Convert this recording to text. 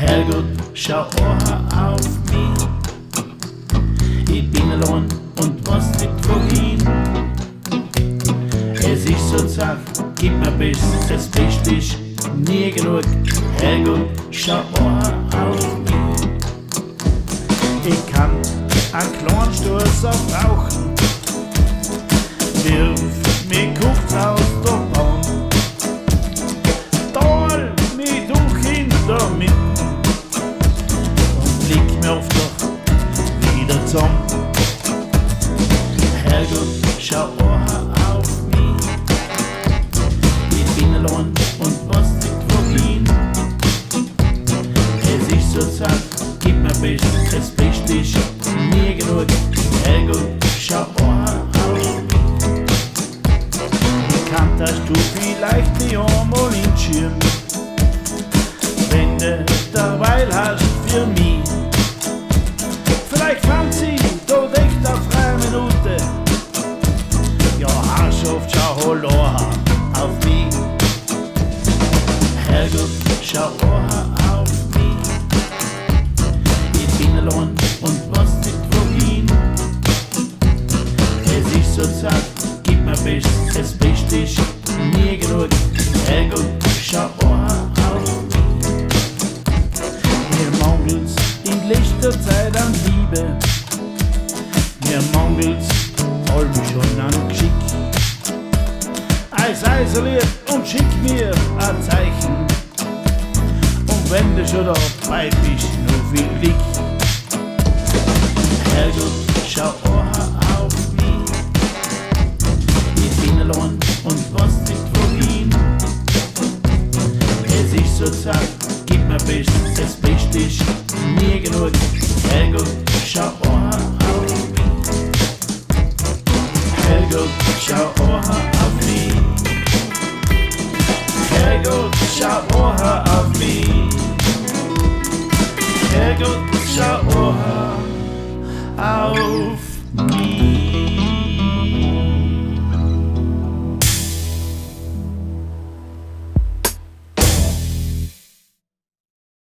Herrgott, schau oaha auf mich. Ich bin alloan und weiß nicht wohin. Es ist so zart, gib mir Bescht, das Bescht ist nie genug. Herrgott, schau oaha auf mich. Ich kann einen kleinen Stoaßar brauchen. Wirf mich kurz aus der Bohn. Toal mich durch in der Mitt. Und blick mir ofter wieder zusammen. Herrgott, schau oaha auf mich. Ich bin alloan und weiß nicht wohin. Es ist so zart, gib mir Bescht, das Bescht ist nie genug. Herrgott, schau oaha auf mich. Kanntascht du vielleicht die oamol inschiab, wenn derweil hascht für mich. Vielleicht fand sie da decht auf freie Minute. Ja, harrschoft, schau oaha auf mich. Herrgott, schau oaha auf mich. Ich bin alloan und weiß nicht wohin. Es ist so zart, gib mir Bescht, das Bescht ist nie genug. Herrgott, schau oaha auf mich. Mir mangelt's in letzter Zeit an Liebe. Mir mangelt's allem schon an Geschick. Sei so lieb und schick mir ein Zeichen. Und wenn du schon dabei bist, nur viel Glück. Herrgott, schau oaha auf mich. Ich bin alloan und weiß nicht wohin. Es ist so zart, gib mir Bescht, das Bescht ist nie genug. Herrgott, schau oaha auf mich. Herrgott, schau oaha auf mich. Herrgott, schau oaha auf mich. Herrgott, schau oaha auf